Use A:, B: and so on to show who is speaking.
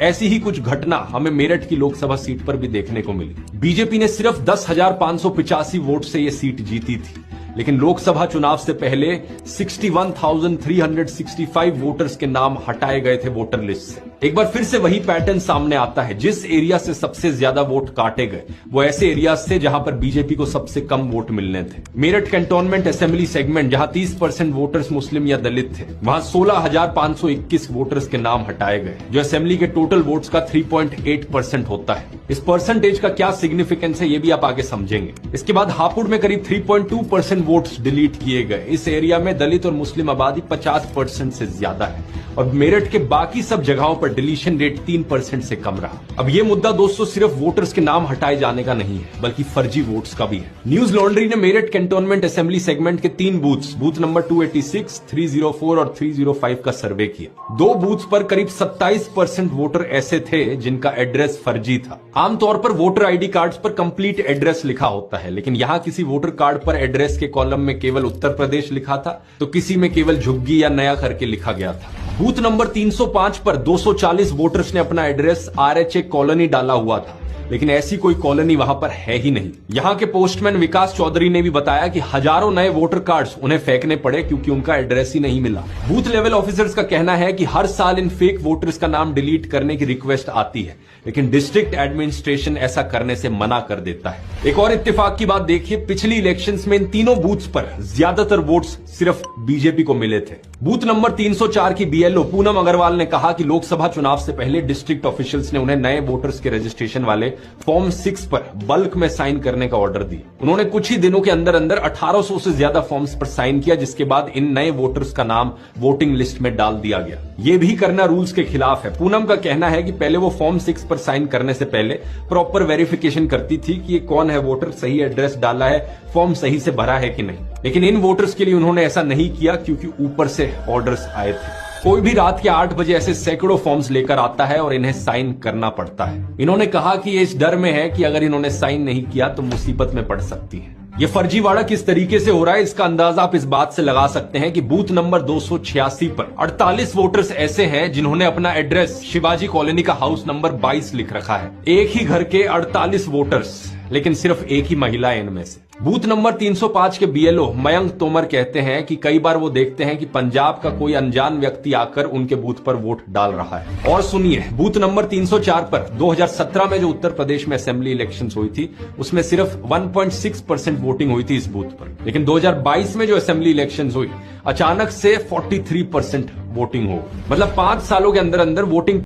A: ऐसी ही कुछ घटना हमें मेरठ की लोकसभा सीट पर भी देखने को मिली। बीजेपी ने सिर्फ 10,585 वोट से यह सीट जीती थी, लेकिन लोकसभा चुनाव से पहले 61,365 वोटर्स के नाम हटाए गए थे वोटर लिस्ट से। एक बार फिर से वही पैटर्न सामने आता है। जिस एरिया से सबसे ज्यादा वोट काटे गए वो ऐसे एरियाज थे जहां पर बीजेपी को सबसे कम वोट मिलने थे। मेरठ कैंटोनमेंट असेंबली सेगमेंट, जहां 30% वोटर्स मुस्लिम या दलित थे, वहां 16,521 वोटर्स के नाम हटाए गए, जो असेंबली के टोटल वोट्स का 3.8% होता है। इस परसेंटेज का क्या सिग्निफिकेंस है ये भी आप आगे समझेंगे। इसके बाद हापुड़ में करीब 3.2% वोट्स डिलीट किए गए। इस एरिया में दलित और मुस्लिम आबादी 50% से ज्यादा है और मेरठ के बाकी सब जगहों पर डिलीशन रेट 3% से कम रहा। अब ये मुद्दा दोस्तों सिर्फ वोटर्स के नाम हटाए जाने का नहीं है, बल्कि फर्जी वोट्स का भी है। न्यूज लॉन्ड्री ने मेरठ कैंटोनमेंट असेंबली सेगमेंट के 3 बूथ्स, बूथ नंबर 286, 304 और 305 का सर्वे किया। 2 बूथ्स पर करीब 27% वोटर ऐसे थे जिनका एड्रेस फर्जी था। आमतौर पर वोटर आईडी कार्ड्स पर कंप्लीट एड्रेस लिखा होता है, लेकिन यहां किसी वोटर कार्ड पर एड्रेस के कॉलम में केवल उत्तर प्रदेश लिखा था, तो किसी में केवल झुग्गी या नया करके लिखा गया था। बूथ नंबर 305 पर 240 वोटर्स ने अपना एड्रेस RHA कॉलोनी डाला हुआ था, लेकिन ऐसी कोई कॉलोनी वहां पर है ही नहीं। यहां के पोस्टमैन विकास चौधरी ने भी बताया कि हजारों नए वोटर कार्ड्स उन्हें फेंकने पड़े क्योंकि उनका एड्रेस ही नहीं मिला। बूथ लेवल ऑफिसर्स का कहना है कि हर साल इन फेक वोटर्स का नाम डिलीट करने की रिक्वेस्ट आती है, लेकिन डिस्ट्रिक्ट एडमिनिस्ट्रेशन ऐसा करने से मना कर देता है। एक और इत्तेफाक की बात देखिए, पिछली इलेक्शंस में इन तीनों बूथ्स पर ज्यादातर वोट्स सिर्फ बीजेपी को मिले थे। बूथ नंबर 304 की BLO पूनम अग्रवाल ने कहा कि लोकसभा चुनाव से पहले डिस्ट्रिक्ट ऑफिशियल्स ने उन्हें नए वोटर्स के रजिस्ट्रेशन वाले फॉर्म 6 पर बल्क में साइन करने का ऑर्डर दिया। उन्होंने कुछ ही दिनों के अंदर 1800 से ज्यादा फॉर्म्स पर साइन किया, जिसके बाद इन नए वोटर्स का नाम वोटिंग लिस्ट में डाल दिया गया। यह भी करना रूल्स के खिलाफ है। पूनम का कहना है कि पहले वो फॉर्म 6 पर साइन करने से पहले प्रॉपर वेरिफिकेशन करती थी कि ये कौन है वोटर, सही एड्रेस डाला है, फॉर्म सही से भरा है कि नहीं। लेकिन इन वोटर्स के लिए उन्होंने ऐसा नहीं किया क्योंकि ऊपर से ऑर्डर्स आए थे। कोई भी रात के 8 बजे ऐसे सैकड़ों फॉर्म्स लेकर आता है और इन्हें साइन करना पड़ता है। इन्होंने कहा कि ये इस डर में है कि अगर इन्होंने साइन नहीं किया तो मुसीबत में पड़ सकती है। ये फर्जीवाड़ा किस तरीके से हो रहा है इसका अंदाजा आप इस बात से लगा सकते हैं कि बूथ नंबर 286 पर 48 वोटर्स ऐसे हैं जिन्होंने अपना एड्रेस शिवाजी कॉलोनी का हाउस नंबर 22 लिख रखा है। एक ही घर के 48 वोटर्स, लेकिन सिर्फ एक ही महिला है इनमें से। बूथ नंबर 305 के BLO मयंक तोमर कहते हैं कि कई बार वो देखते हैं कि पंजाब का कोई अनजान व्यक्ति आकर उनके बूथ पर वोट डाल रहा है। और सुनिए, बूथ नंबर 304 पर 2017 में जो उत्तर प्रदेश में असेंबली इलेक्शंस हुई थी उसमें सिर्फ 1.6% वोटिंग हुई थी इस बूथ पर, लेकिन 2022 में जो असेंबली इलेक्शंस हुई अचानक से 43% वोटिंग हो, मतलब 5 सालों के अंदर अंदर वोटिंग